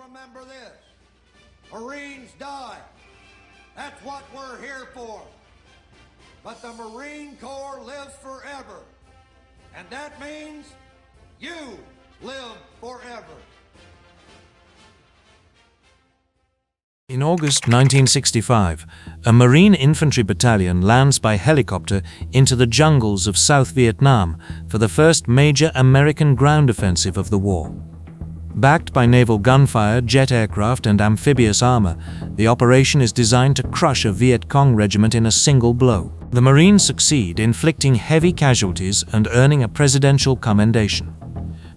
remember this. Marines die. That's what we're here for. But the Marine Corps lives forever. And that means you live forever. In August 1965, a Marine infantry battalion lands by helicopter into the jungles of South Vietnam for the first major American ground offensive of the war. Backed by naval gunfire, jet aircraft, and amphibious armor, the operation is designed to crush a Viet Cong regiment in a single blow. The Marines succeed, inflicting heavy casualties and earning a presidential commendation.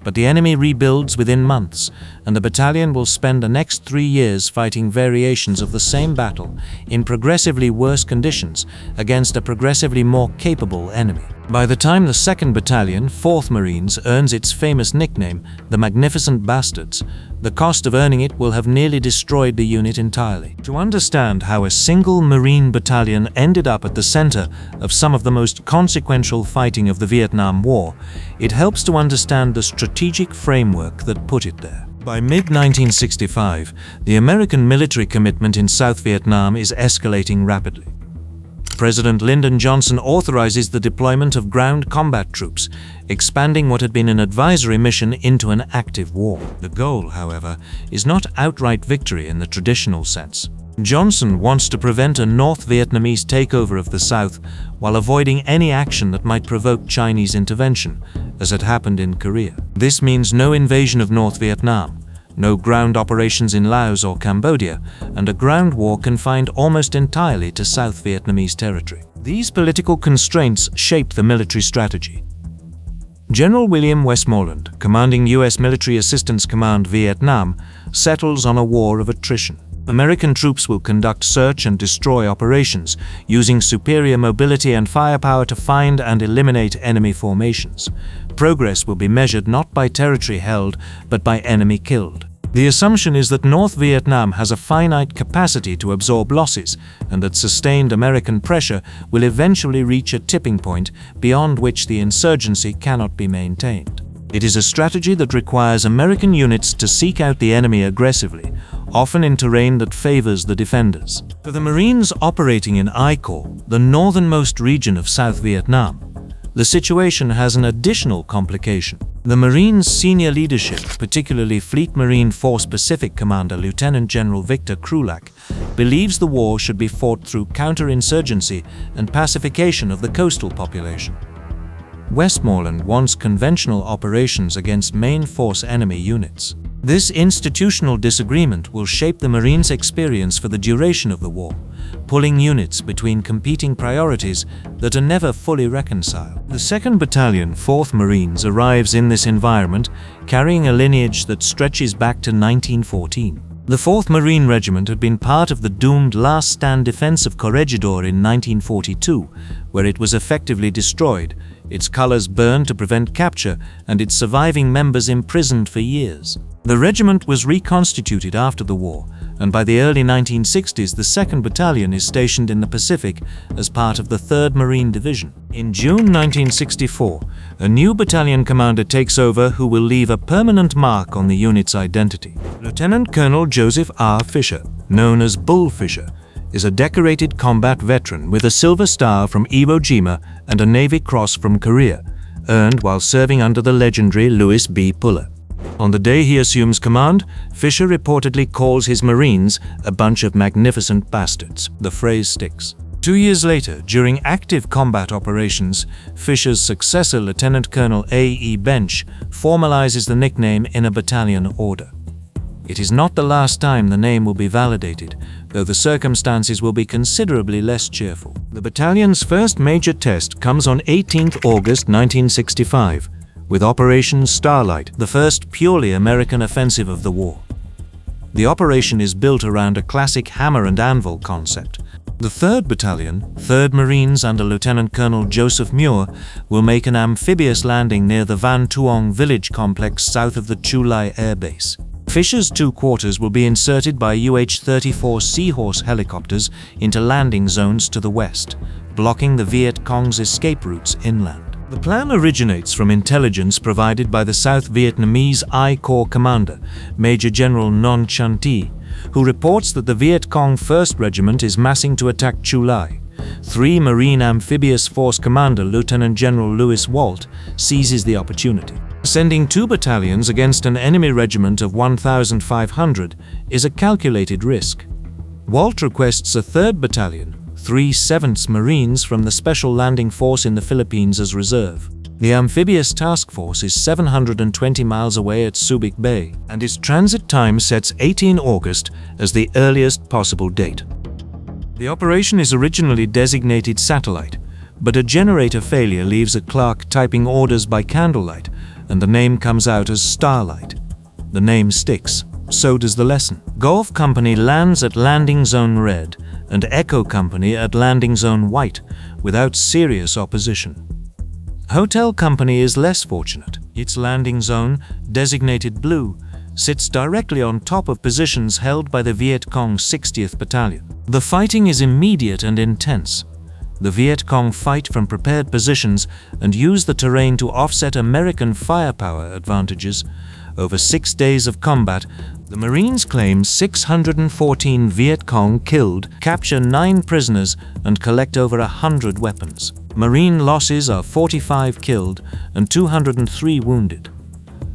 But the enemy rebuilds within months, and the battalion will spend the next 3 years fighting variations of the same battle in progressively worse conditions against a progressively more capable enemy. By the time the 2nd Battalion, 4th Marines, earns its famous nickname, the Magnificent Bastards, the cost of earning it will have nearly destroyed the unit entirely. To understand how a single Marine battalion ended up at the center of some of the most consequential fighting of the Vietnam War, it helps to understand the strategic framework that put it there. By mid-1965, the American military commitment in South Vietnam is escalating rapidly. President Lyndon Johnson authorizes the deployment of ground combat troops, expanding what had been an advisory mission into an active war. The goal, however, is not outright victory in the traditional sense. Johnson wants to prevent a North Vietnamese takeover of the South while avoiding any action that might provoke Chinese intervention, as had happened in Korea. This means no invasion of North Vietnam, no ground operations in Laos or Cambodia, and a ground war confined almost entirely to South Vietnamese territory. These political constraints shape the military strategy. General William Westmoreland, commanding U.S. Military Assistance Command Vietnam, settles on a war of attrition. American troops will conduct search and destroy operations, using superior mobility and firepower to find and eliminate enemy formations. Progress will be measured not by territory held, but by enemy killed. The assumption is that North Vietnam has a finite capacity to absorb losses, and that sustained American pressure will eventually reach a tipping point beyond which the insurgency cannot be maintained. It is a strategy that requires American units to seek out the enemy aggressively, often in terrain that favors the defenders. For the Marines operating in I Corps, the northernmost region of South Vietnam, the situation has an additional complication. The Marines' senior leadership, particularly Fleet Marine Force Pacific Commander Lieutenant General Victor Krulak, believes the war should be fought through counterinsurgency and pacification of the coastal population. Westmoreland wants conventional operations against main force enemy units. This institutional disagreement will shape the Marines' experience for the duration of the war, pulling units between competing priorities that are never fully reconciled. The 2nd Battalion, 4th Marines arrives in this environment, carrying a lineage that stretches back to 1914. The 4th Marine Regiment had been part of the doomed Last Stand defense of Corregidor in 1942, where it was effectively destroyed, its colors burned to prevent capture, and its surviving members imprisoned for years. The regiment was reconstituted after the war, and by the early 1960s the 2nd Battalion is stationed in the Pacific as part of the 3rd Marine Division. In June 1964, a new battalion commander takes over who will leave a permanent mark on the unit's identity. Lieutenant Colonel Joseph R. Fisher, known as Bull Fisher, is a decorated combat veteran with a Silver Star from Iwo Jima and a Navy Cross from Korea, earned while serving under the legendary Louis B. Puller. On the day he assumes command, Fisher reportedly calls his Marines a bunch of magnificent bastards. The phrase sticks. 2 years later, during active combat operations, Fisher's successor, Lieutenant Colonel A. E. Bench, formalizes the nickname in a battalion order. It is not the last time the name will be validated, though the circumstances will be considerably less cheerful. The battalion's first major test comes on 18th August 1965, with Operation Starlight, the first purely American offensive of the war. The operation is built around a classic hammer and anvil concept. The 3rd Battalion, 3rd Marines under Lieutenant Colonel Joseph Muir, will make an amphibious landing near the Van Tuong village complex south of the Chu Lai Air Base. Fisher's 2 quarters will be inserted by UH-34 Seahorse helicopters into landing zones to the west, blocking the Viet Cong's escape routes inland. The plan originates from intelligence provided by the South Vietnamese I Corps commander, Major General Non Chan Thi, who reports that the Viet Cong 1st Regiment is massing to attack Chu Lai. 3 Marine Amphibious Force Commander Lieutenant General Louis Walt seizes the opportunity. Sending 2 battalions against an enemy regiment of 1,500 is a calculated risk. Walt requests a 3rd battalion, 3 7th Marines from the Special Landing Force in the Philippines as reserve. The amphibious task force is 720 miles away at Subic Bay, and its transit time sets 18 August as the earliest possible date. The operation is originally designated Satellite, but a generator failure leaves a clerk typing orders by candlelight, and the name comes out as Starlight. The name sticks. So does the lesson. Golf Company lands at Landing Zone Red and Echo Company at Landing Zone White without serious opposition. Hotel Company is less fortunate. Its landing zone, designated Blue, sits directly on top of positions held by the Viet Cong 60th Battalion. The fighting is immediate and intense. The Viet Cong fight from prepared positions and use the terrain to offset American firepower advantages. Over 6 days of combat, the Marines claim 614 Viet Cong killed, capture 9 prisoners, and collect over 100 weapons. Marine losses are 45 killed and 203 wounded.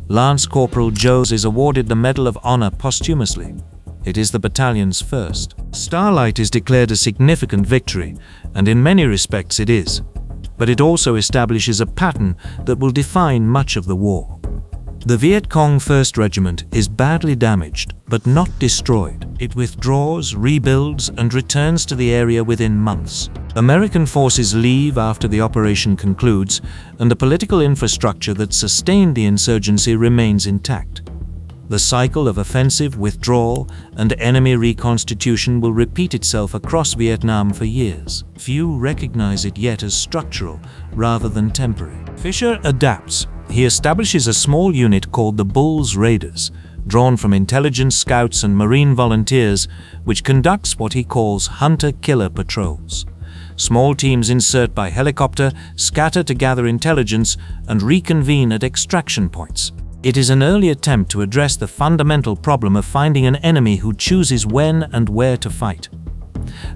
Lance Corporal Joes is awarded the Medal of Honor posthumously. It is the battalion's first. Starlight is declared a significant victory, and in many respects it is. But it also establishes a pattern that will define much of the war. The Viet Cong 1st Regiment is badly damaged, but not destroyed. It withdraws, rebuilds, and returns to the area within months. American forces leave after the operation concludes, and the political infrastructure that sustained the insurgency remains intact. The cycle of offensive, withdrawal, and enemy reconstitution will repeat itself across Vietnam for years. Few recognize it yet as structural rather than temporary. Fisher adapts. He establishes a small unit called the Bulls Raiders, drawn from intelligence scouts and Marine volunteers, which conducts what he calls hunter-killer patrols. Small teams insert by helicopter, scatter to gather intelligence, and reconvene at extraction points. It is an early attempt to address the fundamental problem of finding an enemy who chooses when and where to fight.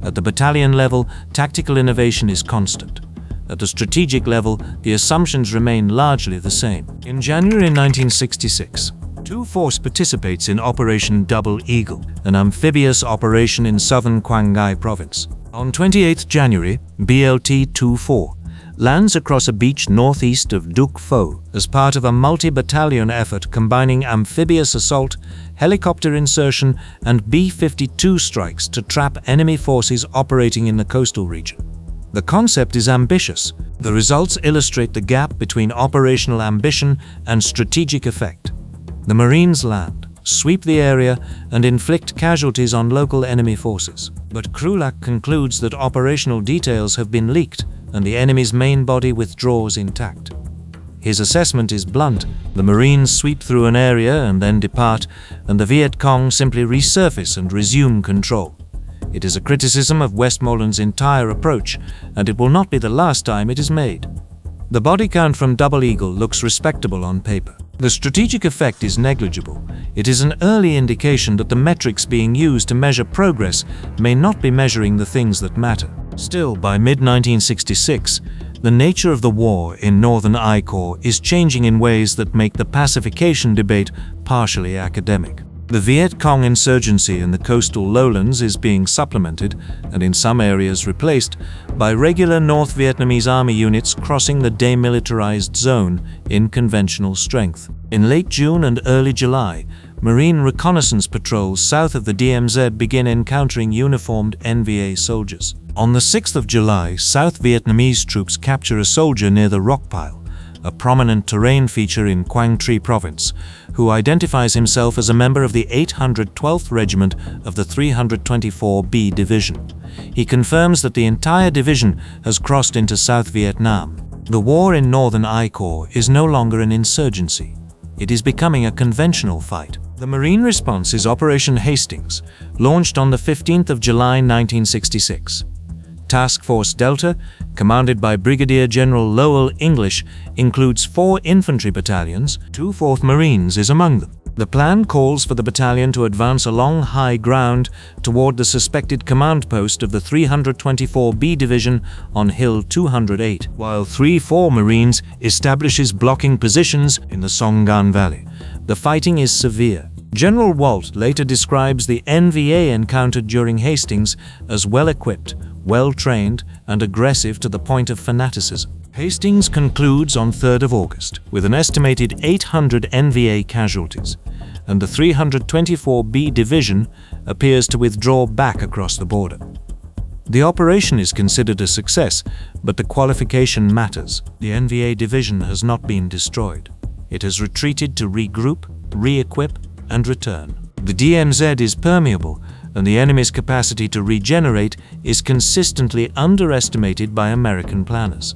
At the battalion level, tactical innovation is constant. At the strategic level, the assumptions remain largely the same. In January 1966, 2 Force participates in Operation Double Eagle, an amphibious operation in southern Quang Ngai Province. On 28 January, BLT-24 lands across a beach northeast of Duc Pho as part of a multi-battalion effort combining amphibious assault, helicopter insertion, and B-52 strikes to trap enemy forces operating in the coastal region. The concept is ambitious. The results illustrate the gap between operational ambition and strategic effect. The Marines land, sweep the area, and inflict casualties on local enemy forces. But Krulak concludes that operational details have been leaked and the enemy's main body withdraws intact. His assessment is blunt. The Marines sweep through an area and then depart, and the Viet Cong simply resurface and resume control. It is a criticism of Westmoreland's entire approach, and it will not be the last time it is made. The body count from Double Eagle looks respectable on paper. The strategic effect is negligible. It is an early indication that the metrics being used to measure progress may not be measuring the things that matter. Still, by mid-1966, the nature of the war in Northern I Corps is changing in ways that make the pacification debate partially academic. The Viet Cong insurgency in the coastal lowlands is being supplemented, and in some areas replaced, by regular North Vietnamese army units crossing the demilitarized zone in conventional strength. In late June and early July, Marine reconnaissance patrols south of the DMZ begin encountering uniformed NVA soldiers. On the 6th of July, South Vietnamese troops capture a soldier near the rock pile, a prominent terrain feature in Quang Tri Province, who identifies himself as a member of the 812th Regiment of the 324B Division. He confirms that the entire division has crossed into South Vietnam. The war in Northern I Corps is no longer an insurgency. It is becoming a conventional fight. The Marine response is Operation Hastings, launched on the 15th of July 1966. Task Force Delta, commanded by Brigadier General Lowell English, includes 4 infantry battalions. 2 4th Marines is among them. The plan calls for the battalion to advance along high ground toward the suspected command post of the 324B Division on Hill 208, while 3 4 Marines establishes blocking positions in the Songgan Valley. The fighting is severe. General Walt later describes the NVA encountered during Hastings as well-equipped, well-trained, and aggressive to the point of fanaticism. Hastings concludes on 3rd of August with an estimated 800 NVA casualties, and the 324B Division appears to withdraw back across the border. The operation is considered a success, but the qualification matters. The NVA division has not been destroyed. It has retreated to regroup, re-equip, and return. The DMZ is permeable, and the enemy's capacity to regenerate is consistently underestimated by American planners.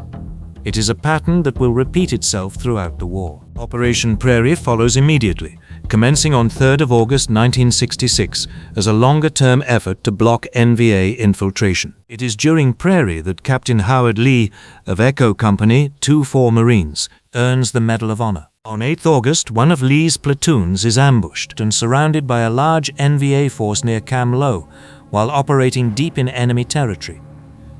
It is a pattern that will repeat itself throughout the war. Operation Prairie follows immediately, commencing on 3rd of August 1966 as a longer-term effort to block NVA infiltration. It is during Prairie that Captain Howard Lee of Echo Company 2 4 Marines earns the Medal of Honor. On 8th August, one of Lee's platoons is ambushed and surrounded by a large NVA force near Cam Lo while operating deep in enemy territory.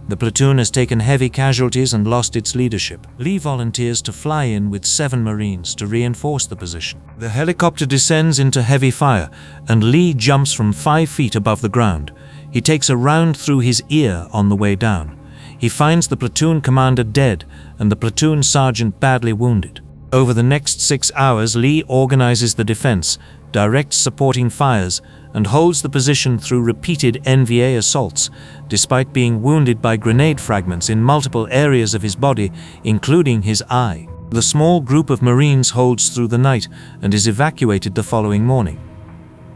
The platoon has taken heavy casualties and lost its leadership. Lee volunteers to fly in with 7 Marines to reinforce the position. The helicopter descends into heavy fire, and Lee jumps from 5 feet above the ground. He takes a round through his ear on the way down. He finds the platoon commander dead and the platoon sergeant badly wounded. Over the next 6 hours, Lee organizes the defense, directs supporting fires, and holds the position through repeated NVA assaults, despite being wounded by grenade fragments in multiple areas of his body, including his eye. The small group of Marines holds through the night and is evacuated the following morning.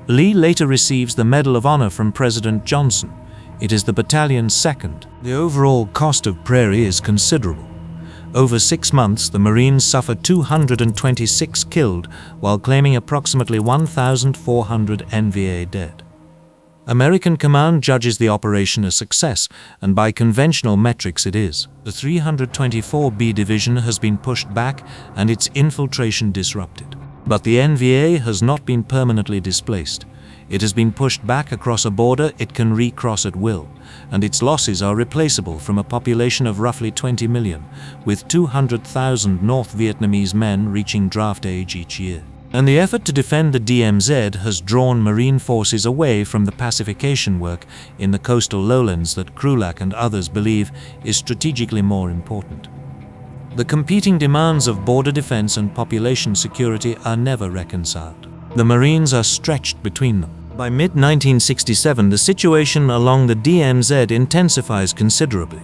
Lee later receives the Medal of Honor from President Johnson. It is the battalion's second. The overall cost of Prairie is considerable. Over 6 months, the Marines suffered 226 killed while claiming approximately 1,400 NVA dead. American command judges the operation a success, and by conventional metrics it is. The 324B Division has been pushed back and its infiltration disrupted. But the NVA has not been permanently displaced. It has been pushed back across a border it can recross at will, and its losses are replaceable from a population of roughly 20 million, with 200,000 North Vietnamese men reaching draft age each year. And the effort to defend the DMZ has drawn Marine forces away from the pacification work in the coastal lowlands that Krulak and others believe is strategically more important. The competing demands of border defense and population security are never reconciled. The Marines are stretched between them. By mid-1967, the situation along the DMZ intensifies considerably.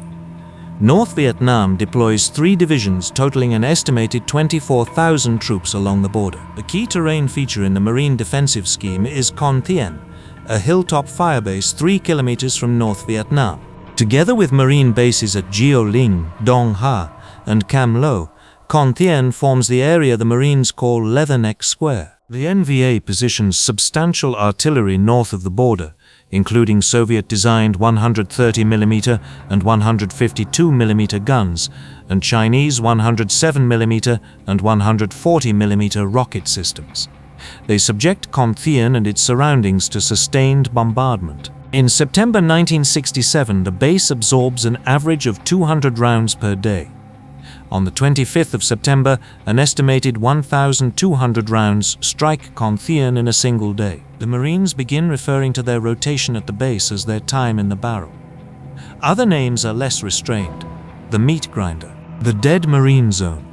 North Vietnam deploys 3 divisions totaling an estimated 24,000 troops along the border. The key terrain feature in the Marine defensive scheme is Con Thien, a hilltop firebase 3 kilometers from North Vietnam. Together with Marine bases at Gio Ling, Dong Ha, and Cam Lo, Con Thien forms the area the Marines call Leatherneck Square. The NVA positions substantial artillery north of the border, including Soviet-designed 130mm and 152mm guns, and Chinese 107mm and 140mm rocket systems. They subject Con Thien and its surroundings to sustained bombardment. In September 1967, the base absorbs an average of 200 rounds per day. On the 25th of September, an estimated 1,200 rounds strike Con Thien in a single day. The Marines begin referring to their rotation at the base as their time in the barrel. Other names are less restrained. The meat grinder, the dead Marine zone.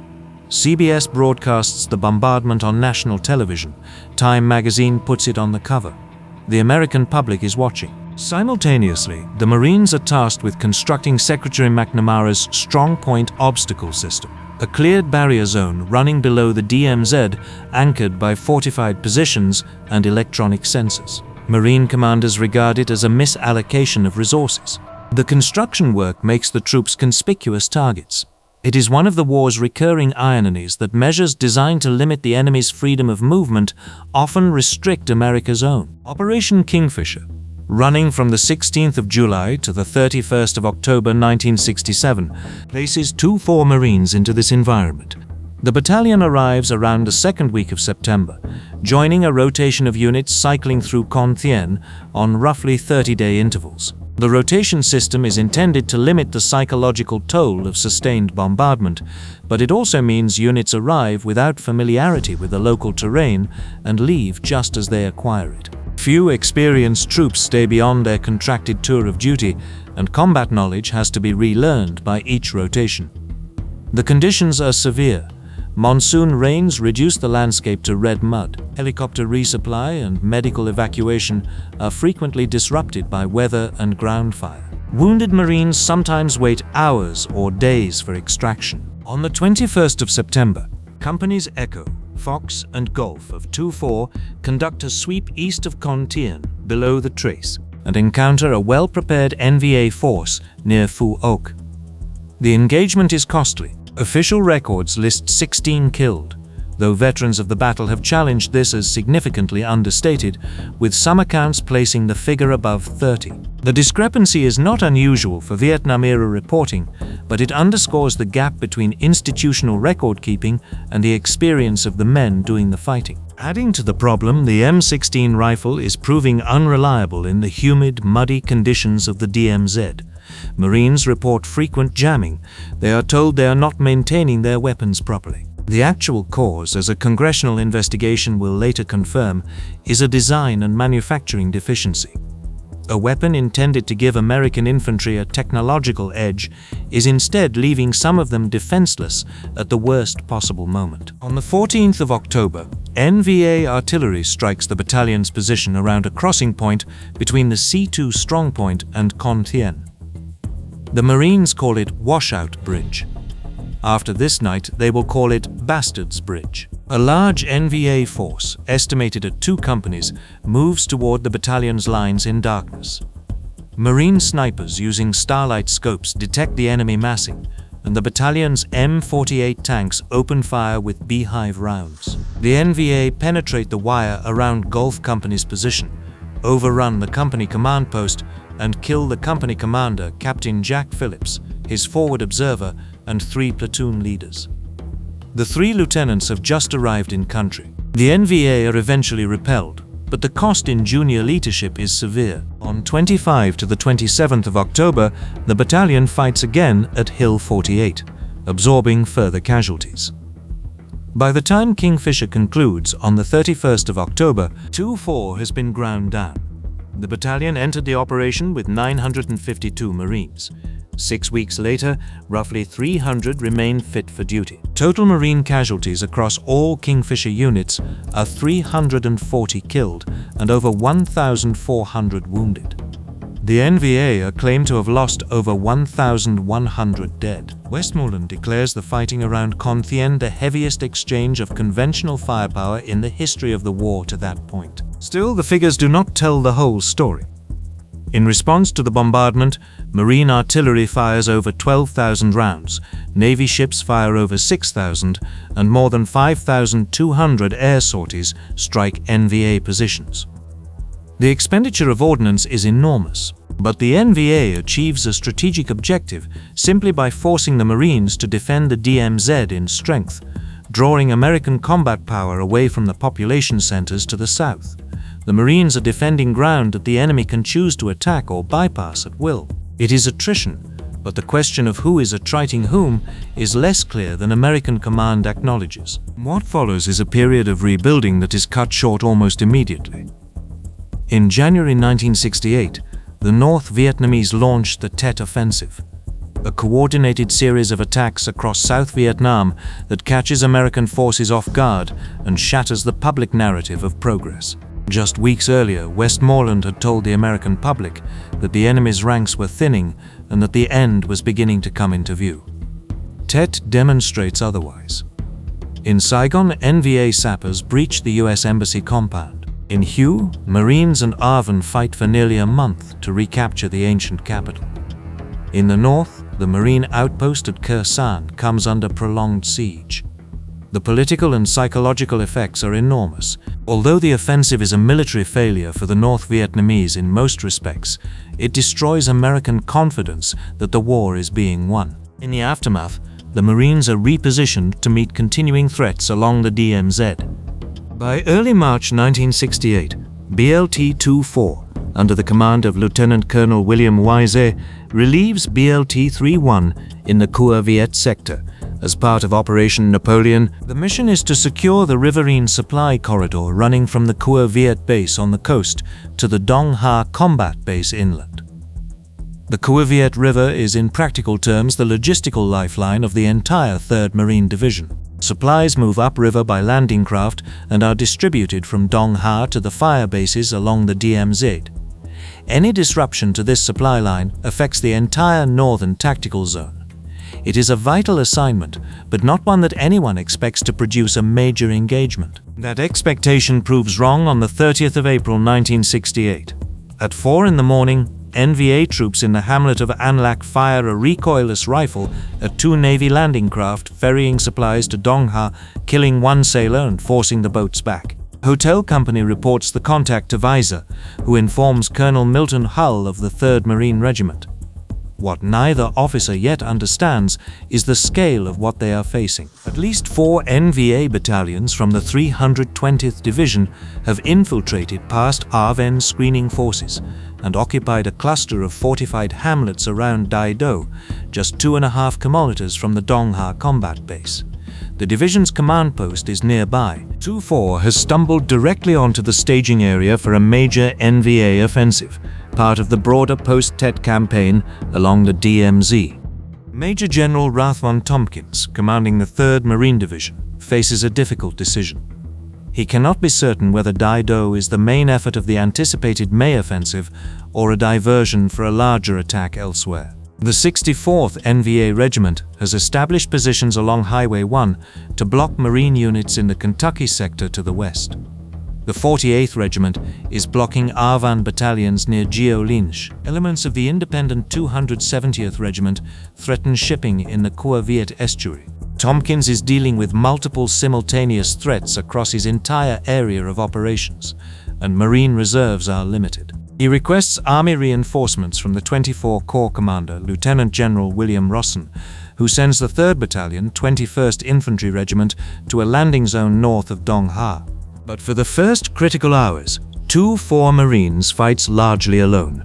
CBS broadcasts the bombardment on national television. Time magazine puts it on the cover. The American public is watching. Simultaneously, the Marines are tasked with constructing Secretary McNamara's Strong Point Obstacle System, a cleared barrier zone running below the DMZ, anchored by fortified positions and electronic sensors. Marine commanders regard it as a misallocation of resources. The construction work makes the troops conspicuous targets. It is one of the war's recurring ironies that measures designed to limit the enemy's freedom of movement often restrict America's own. Operation Kingfisher, running from the 16th of July to the 31st of October 1967, places 2-4 Marines into this environment. The battalion arrives around the second week of September, joining a rotation of units cycling through Con Thien on roughly 30-day intervals. The rotation system is intended to limit the psychological toll of sustained bombardment, but it also means units arrive without familiarity with the local terrain and leave just as they acquire it. Few experienced troops stay beyond their contracted tour of duty, and combat knowledge has to be relearned by each rotation. The conditions are severe. Monsoon rains reduce the landscape to red mud. Helicopter resupply and medical evacuation are frequently disrupted by weather and ground fire. Wounded Marines sometimes wait hours or days for extraction. On the 21st of September, Companies Echo, Fox, and Golf of 2-4 conduct a sweep east of Con Thien, below the trace, and encounter a well-prepared NVA force near Phu Ok. The engagement is costly. Official records list 16 killed, though veterans of the battle have challenged this as significantly understated, with some accounts placing the figure above 30. The discrepancy is not unusual for Vietnam-era reporting, but it underscores the gap between institutional record-keeping and the experience of the men doing the fighting. Adding to the problem, the M16 rifle is proving unreliable in the humid, muddy conditions of the DMZ. Marines report frequent jamming. They are told they are not maintaining their weapons properly. The actual cause, as a congressional investigation will later confirm, is a design and manufacturing deficiency. A weapon intended to give American infantry a technological edge is instead leaving some of them defenseless at the worst possible moment. On the 14th of October, NVA artillery strikes the battalion's position around a crossing point between the C2 strongpoint and Con Thien. The Marines call it Washout Bridge. After this night, they will call it Bastards Bridge. A large NVA force, estimated at 2 companies, moves toward the battalion's lines in darkness. Marine snipers using Starlight scopes detect the enemy massing, and the battalion's M48 tanks open fire with beehive rounds. The NVA penetrate the wire around Gulf Company's position, overrun the company command post, and kill the company commander, Captain Jack Phillips, his forward observer, and 3 platoon leaders. The 3 lieutenants have just arrived in country. The NVA are eventually repelled, but the cost in junior leadership is severe. On 25 to the 27th of October, the battalion fights again at Hill 48, absorbing further casualties. By the time Kingfisher concludes on the 31st of October, 2-4 has been ground down. The battalion entered the operation with 952 Marines. 6 weeks later, roughly 300 remain fit for duty. Total Marine casualties across all Kingfisher units are 340 killed and over 1,400 wounded. The NVA are claimed to have lost over 1,100 dead. Westmoreland declares the fighting around Con Thien the heaviest exchange of conventional firepower in the history of the war to that point. Still, the figures do not tell the whole story. In response to the bombardment, Marine artillery fires over 12,000 rounds, Navy ships fire over 6,000, and more than 5,200 air sorties strike NVA positions. The expenditure of ordnance is enormous, but the NVA achieves a strategic objective simply by forcing the Marines to defend the DMZ in strength, drawing American combat power away from the population centers to the south. The Marines are defending ground that the enemy can choose to attack or bypass at will. It is attrition, but the question of who is attriting whom is less clear than American command acknowledges. What follows is a period of rebuilding that is cut short almost immediately. In January 1968, the North Vietnamese launched the Tet Offensive, a coordinated series of attacks across South Vietnam that catches American forces off guard and shatters the public narrative of progress. Just weeks earlier, Westmoreland had told the American public that the enemy's ranks were thinning and that the end was beginning to come into view. Tet demonstrates otherwise. In Saigon, NVA sappers breach the U.S. Embassy compound. In Hue, Marines and ARVN fight for nearly a month to recapture the ancient capital. In the north, the Marine outpost at Khe Sanh comes under prolonged siege. The political and psychological effects are enormous. Although the offensive is a military failure for the North Vietnamese in most respects, it destroys American confidence that the war is being won. In the aftermath, the Marines are repositioned to meet continuing threats along the DMZ. By early March 1968, BLT-24, under the command of Lieutenant Colonel William Wise, relieves BLT-31 in the Cua Viet sector. As part of Operation Napoleon, the mission is to secure the riverine supply corridor running from the Cua Viet base on the coast to the Dong Ha combat base inland. The Cua Viet River is in practical terms the logistical lifeline of the entire 3rd Marine Division. Supplies move upriver by landing craft and are distributed from Dong Ha to the fire bases along the DMZ. Any disruption to this supply line affects the entire northern tactical zone. It is a vital assignment, but not one that anyone expects to produce a major engagement. That expectation proves wrong on the 30th of April 1968. At 4 in the morning, NVA troops in the hamlet of An Lac fire a recoilless rifle at 2 Navy landing craft ferrying supplies to Dong Ha, killing 1 sailor and forcing the boats back. Hotel Company reports the contact to Weiser, who informs Colonel Milton Hull of the 3rd Marine Regiment. What neither officer yet understands is the scale of what they are facing. At least 4 NVA battalions from the 320th Division have infiltrated past ARVN screening forces and occupied a cluster of fortified hamlets around Dai Do, just 2.5 kilometers from the Dong Ha combat base. The division's command post is nearby. 2-4 has stumbled directly onto the staging area for a major NVA offensive, part of the broader post-Tet campaign along the DMZ. Major General Rathwan Tompkins, commanding the 3rd Marine Division, faces a difficult decision. He cannot be certain whether Dai Do is the main effort of the anticipated May offensive or a diversion for a larger attack elsewhere. The 64th NVA Regiment has established positions along Highway 1 to block Marine units in the Kentucky sector to the west. The 48th Regiment is blocking ARVN battalions near Lineage. Elements of the independent 270th Regiment threaten shipping in the Cua Viet estuary. Tompkins is dealing with multiple simultaneous threats across his entire area of operations, and Marine reserves are limited. He requests Army reinforcements from the 24 Corps Commander, Lieutenant General William Rosson, who sends the 3rd Battalion, 21st Infantry Regiment, to a landing zone north of Dong Ha. But for the first critical hours, 2-4 Marines fights largely alone.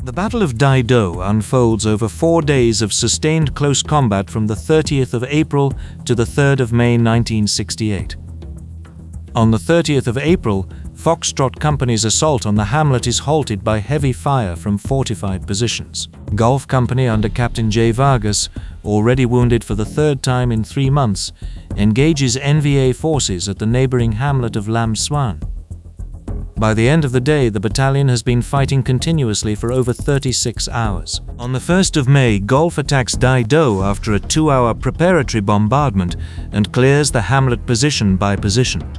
The Battle of Dai Do unfolds over 4 days of sustained close combat from the 30th of April to the 3rd of May 1968. On the 30th of April, Foxtrot Company's assault on the hamlet is halted by heavy fire from fortified positions. Gulf Company under Captain J. Vargas, already wounded for the 3rd time in 3 months, engages NVA forces at the neighboring hamlet of Lam Suan. By the end of the day, the battalion has been fighting continuously for over 36 hours. On the 1st of May, Gulf attacks Dai Do after a 2-hour preparatory bombardment and clears the hamlet position by position.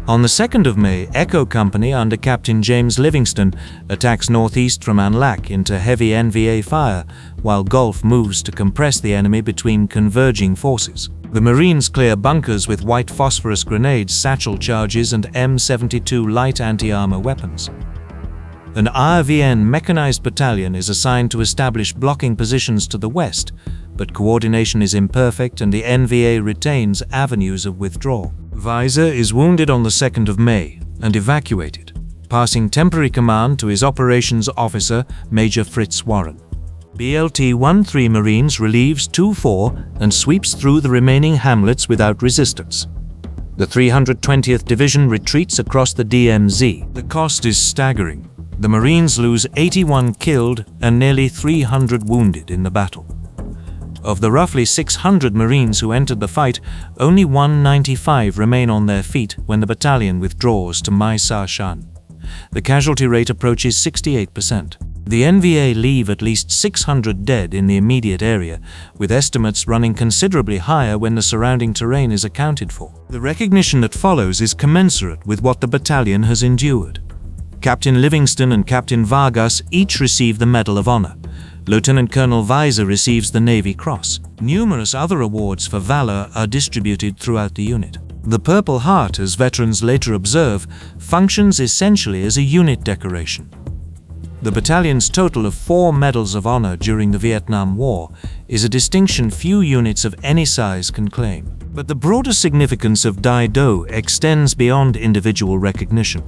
On the 2nd of May, Echo Company under Captain James Livingston attacks northeast from An Lac into heavy NVA fire, while Gulf moves to compress the enemy between converging forces. The Marines clear bunkers with white phosphorus grenades, satchel charges, and M72 light anti-armor weapons. An ARVN mechanized battalion is assigned to establish blocking positions to the west, but coordination is imperfect and the NVA retains avenues of withdrawal. Weiser is wounded on the 2nd of May and evacuated, passing temporary command to his operations officer, Major Fritz Warren. BLT-13 Marines relieves 2-4 and sweeps through the remaining hamlets without resistance. The 320th Division retreats across the DMZ. The cost is staggering. The Marines lose 81 killed and nearly 300 wounded in the battle. Of the roughly 600 Marines who entered the fight, only 195 remain on their feet when the battalion withdraws to Mai Sa Shan. The casualty rate approaches 68%. The NVA leave at least 600 dead in the immediate area, with estimates running considerably higher when the surrounding terrain is accounted for. The recognition that follows is commensurate with what the battalion has endured. Captain Livingston and Captain Vargas each receive the Medal of Honor, Lieutenant Colonel Weiser receives the Navy Cross. Numerous other awards for valor are distributed throughout the unit. The Purple Heart, as veterans later observe, functions essentially as a unit decoration. The battalion's total of 4 Medals of Honor during the Vietnam War is a distinction few units of any size can claim. But the broader significance of Dai Do extends beyond individual recognition.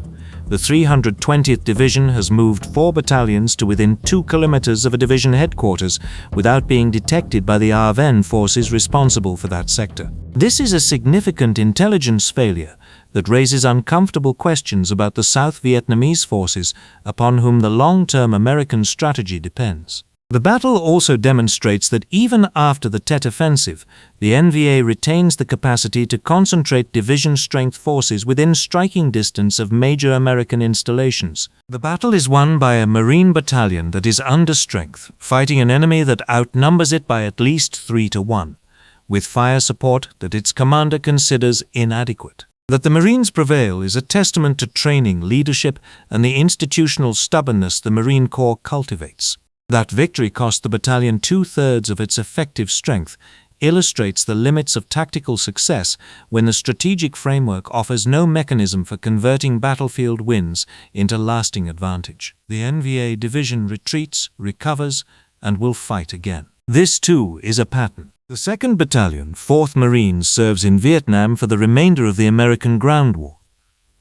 The 320th Division has moved 4 battalions to within 2 kilometers of a division headquarters without being detected by the ARVN forces responsible for that sector. This is a significant intelligence failure that raises uncomfortable questions about the South Vietnamese forces upon whom the long-term American strategy depends. The battle also demonstrates that even after the Tet Offensive, the NVA retains the capacity to concentrate division-strength forces within striking distance of major American installations. The battle is won by a Marine battalion that is under strength, fighting an enemy that outnumbers it by at least 3 to 1, with fire support that its commander considers inadequate. That the Marines prevail is a testament to training, leadership, and the institutional stubbornness the Marine Corps cultivates. That victory cost the battalion 2/3 of its effective strength illustrates the limits of tactical success when the strategic framework offers no mechanism for converting battlefield wins into lasting advantage. The NVA division retreats, recovers, and will fight again. This, too, is a pattern. The 2nd Battalion, 4th Marines, serves in Vietnam for the remainder of the American Ground War.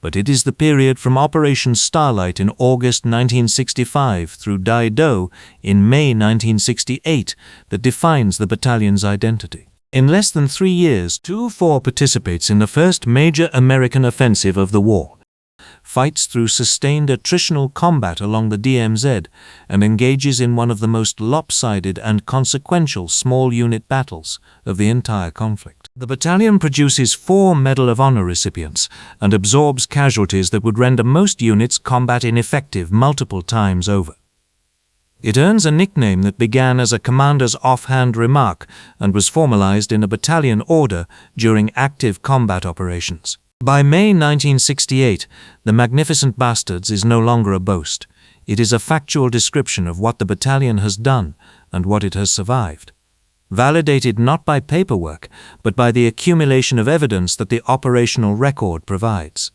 But it is the period from Operation Starlight in August 1965 through Dai Do in May 1968 that defines the battalion's identity. In less than 3 years, 2-4 participates in the first major American offensive of the war, fights through sustained attritional combat along the DMZ, and engages in one of the most lopsided and consequential small unit battles of the entire conflict. The battalion produces 4 Medal of Honor recipients and absorbs casualties that would render most units combat ineffective multiple times over. It earns a nickname that began as a commander's offhand remark and was formalized in a battalion order during active combat operations. By May 1968, the Magnificent Bastards is no longer a boast. It is a factual description of what the battalion has done and what it has survived. Validated not by paperwork, but by the accumulation of evidence that the operational record provides.